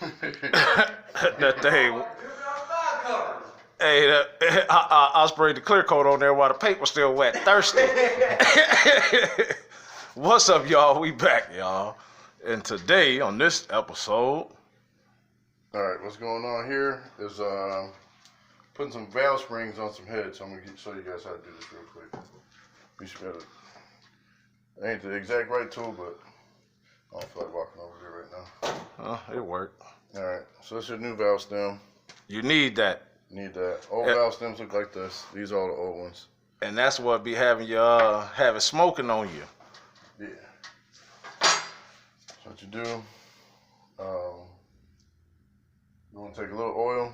That thing. Hey, I sprayed the clear coat on there while the paint was still wet. Thirsty. What's up, y'all? We back, y'all. And today, on this episode... Alright, what's going on here is putting some valve springs on some heads. So I'm going to show you guys how to do this real quick. You should better... It ain't the exact right tool, but I don't feel like walking over there right now. It worked. Alright, so this is your new valve stem. You need that. Need that. Old valve stems look like this. These are all the old ones. And that's what be having you having smoking on you. Yeah. So what you do, you want to take a little oil,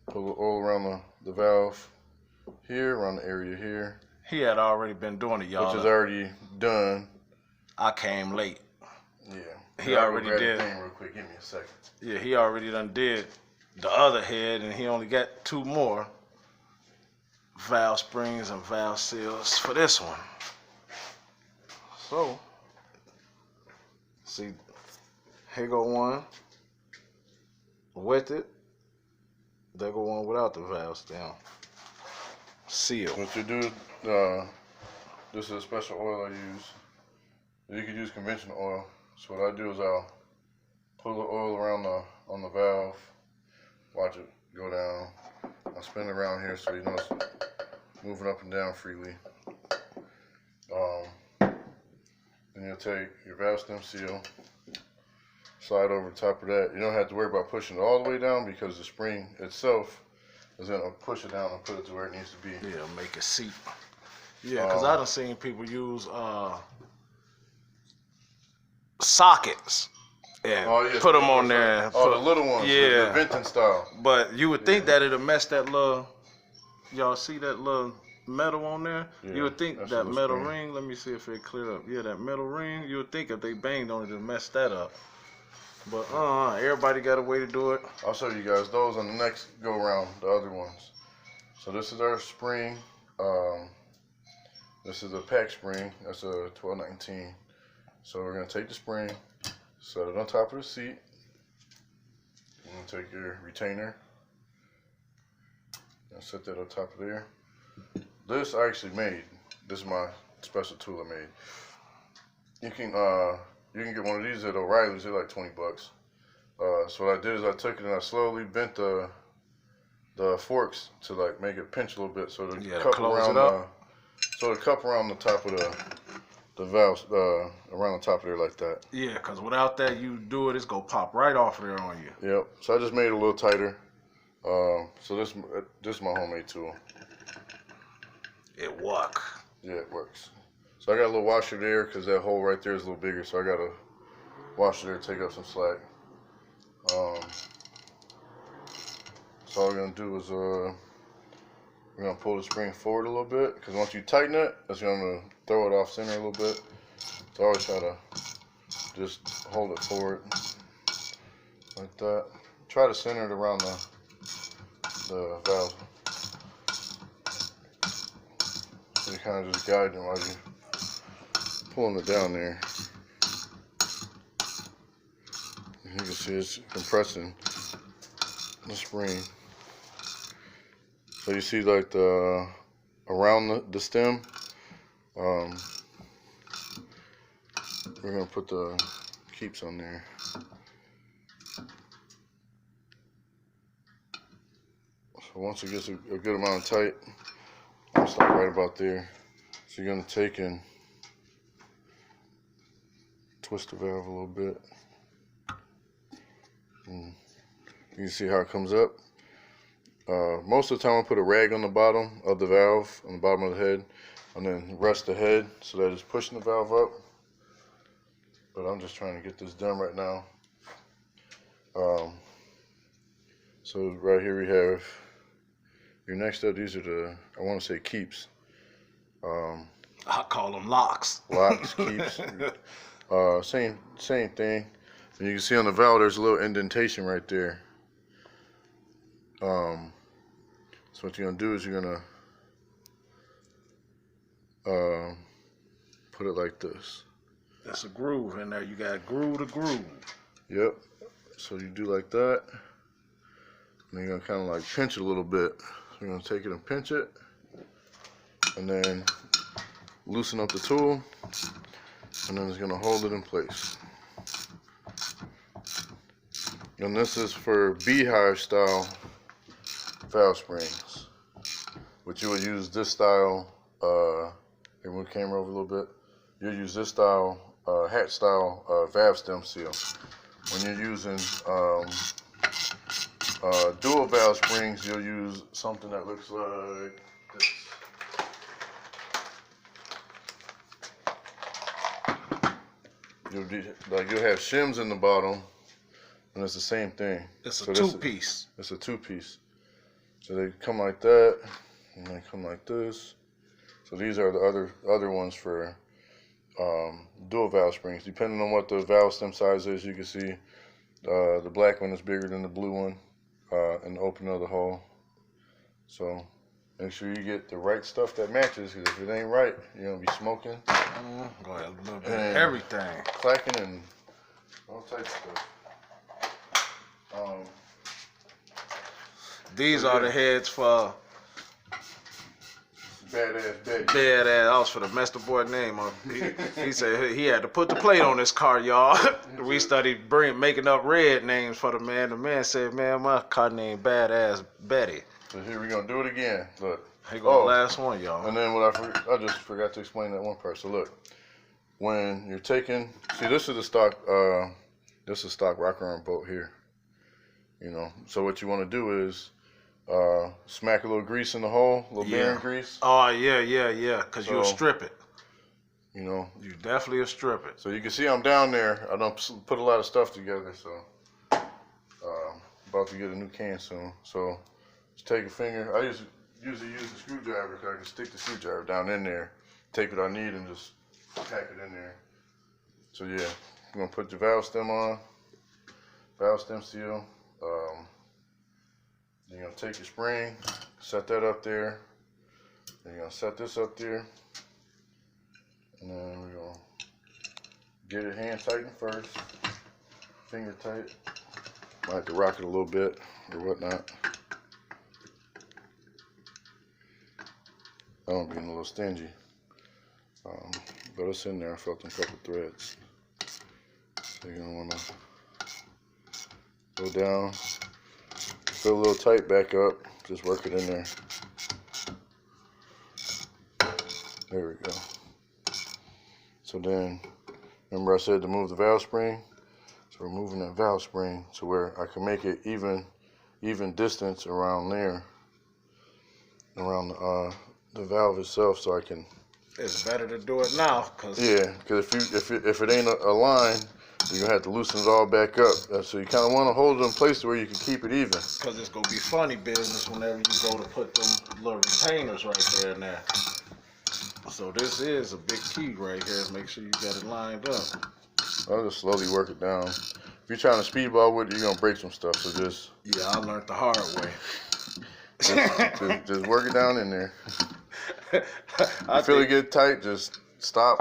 put a little oil around the valve here, around the area here. He had already been doing it, y'all. Which is already done. I came late. Yeah. He already did. Real quick, give me a second. Yeah, he already done did the other head, and he only got 2 more valve springs and valve seals for this one. So, see, here go one with it. There go one without the valve stem. Seal. What you do, this is a special oil I use. You could use conventional oil. So what I do is I'll put a little oil around on the valve. Watch it go down. I'll spin it around here so you know it's moving up and down freely. Then you'll take your valve stem seal, slide over the top of that. You don't have to worry about pushing it all the way down because the spring itself is going to push it down and put it to where it needs to be. Yeah, make it seat. Yeah, because I done seen people use sockets and put them on there. The little ones, the venting style. But you would think that it'll mess that little, y'all see that little metal on there? Yeah, you would think that metal ring, let me see if it clear up. Yeah, that metal ring, you would think if they banged on it, it'd mess that up. But everybody got a way to do it. I'll show you guys those on the next go around, the other ones. So this is our spring. This is a pack spring. That's a 1219. So we're gonna take the spring, set it on top of the seat. You're gonna take your retainer and set that on top of there. This I actually made. This is my special tool I made. You can get one of these at O'Reilly's. They're like 20 bucks. So what I did is I took it and I slowly bent the forks to like make it pinch a little bit, so the cup around the cup around the top of the valve around the top of there like that. Yeah, because without that, you do it, it's gonna pop right off there on you. Yep. So I just made it a little tighter. So this is my homemade tool. It work. Yeah, it works. So I got a little washer there because that hole right there is a little bigger. So I got a washer there to take up some slack. So all we're gonna do is we're gonna pull the spring forward a little bit, because once you tighten it, that's gonna throw it off center a little bit. So I always try to just hold it forward like that. Try to center it around the valve. So you're kind of just guiding while you're pulling it down there. And you can see it's compressing the spring. So you see like around the stem, we're gonna put the keeps on there. So once it gets a good amount of tight, I'll stop right about there. So you're gonna take and twist the valve a little bit. And you can see how it comes up. Most of the time I put a rag on the bottom of the valve, on the bottom of the head, and then rest the head so that it's pushing the valve up. But I'm just trying to get this done right now. So right here we have your next up. These are the, I want to say keeps. I call them locks. Locks, keeps. Same thing. And you can see on the valve there's a little indentation right there. So what you're gonna do is you're gonna put it like this. That's a groove in there. You got groove to groove. Yep. So you do like that. And you're gonna kind of like pinch it a little bit. So you're gonna take it and pinch it. And then loosen up the tool. And then it's gonna hold it in place. And this is for beehive style valve springs. Which you would use this style, here move the camera over a little bit. You'll use this style, hat style valve stem seal. When you're using dual valve springs, you'll use something that looks like this. You'll have shims in the bottom, and it's the same thing. It's a two-piece. It's a two-piece. So they come like that, and they come like this. So these are the other ones for dual valve springs. Depending on what the valve stem size is, you can see the black one is bigger than the blue one in the opening of the hole. So make sure you get the right stuff that matches, because if it ain't right, you're going to be smoking. Go ahead, a little bit of everything. Clacking and all types of stuff. These are the heads for Badass Betty. Badass. I was for the master boy name. He said he had to put the plate on his car, y'all. We studied making up red names for the man. The man said, man, my car name Badass Betty. So here we're going to do it again. Look. Here go the last one, y'all. And then what I just forgot to explain that one part. So look, when you're taking, see, this is the stock, stock rocker arm bolt here. You know, so what you want to do is smack a little grease in the hole, a little bearing grease. Oh, yeah, because you'll strip it. You know. You definitely will strip it. So you can see I'm down there. I don't put a lot of stuff together, so about to get a new can soon. So just take a finger. I usually use the screwdriver, because I can stick the screwdriver down in there, take what I need, and just pack it in there. So yeah, you're going to put your valve stem on, valve stem seal. You're going to take your spring, set that up there. Then you're going to set this up there. And then we're going to get it hand tightened first, finger tight. Might have to rock it a little bit or whatnot. I'm being a little stingy. But it's in there. I felt a couple threads. So you're going to want to go down, feel a little tight back up, just work it in there. There we go. So then, remember I said to move the valve spring? So we're moving that valve spring to where I can make it even distance around there, around the valve itself, so I can. It's better to do it now, cause if it ain't aligned, you're gonna have to loosen it all back up. So you kind of want to hold it in place to where you can keep it even. Cause it's gonna be funny business whenever you go to put them little retainers right there and there. So this is a big key right here. Make sure you got it lined up. I'll just slowly work it down. If you're trying to speedball with it, you're gonna break some stuff. So just I learned the hard way. just work it down in there. You feel it get tight, just stop,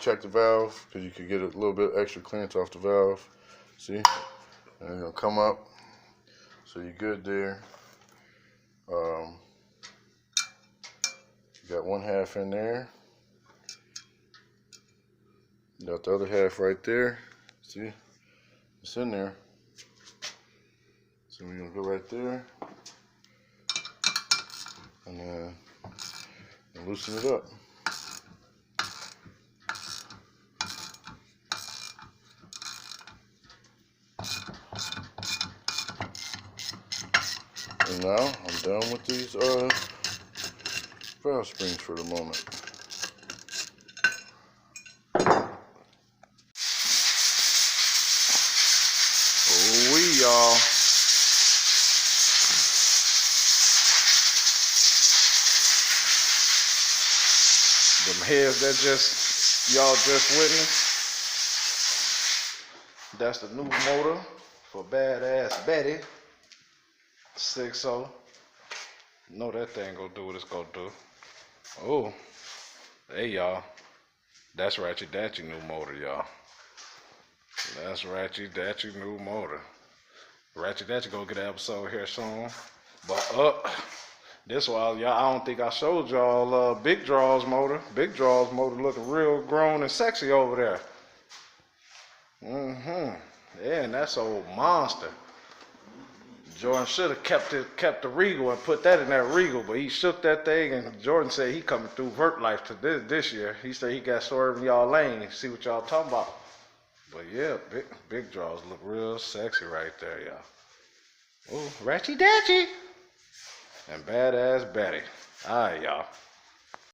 check the valve, because you could get a little bit extra clearance off the valve. See? And it's gonna come up. So you're good there. You got one half in there. You got the other half right there. See? It's in there. So we're gonna go right there. And then loosen it up. And now I'm done with these valve springs for the moment. Oh, y'all. Them heads that y'all just witnessed. That's the new motor for Badass Betty 6.0. Know that thing gonna do what it's gonna do. Oh, hey y'all. That's RATCHY DATCHY new motor, y'all. That's RATCHY DATCHY new motor. Ratchet Datchy gonna get an episode here soon. But this while y'all, I don't think I showed y'all Big Draw's motor. Big Draw's motor looking real grown and sexy over there. Yeah, and that's old monster. Jordan should have kept the Regal and put that in that Regal, but he shook that thing, and Jordan said he coming through Vert Life to this year. He said he got swerving y'all lane. See what y'all talking about. But yeah, big draws look real sexy right there, y'all. Ooh, Ratchy Datchy and Badass Betty. All right, y'all.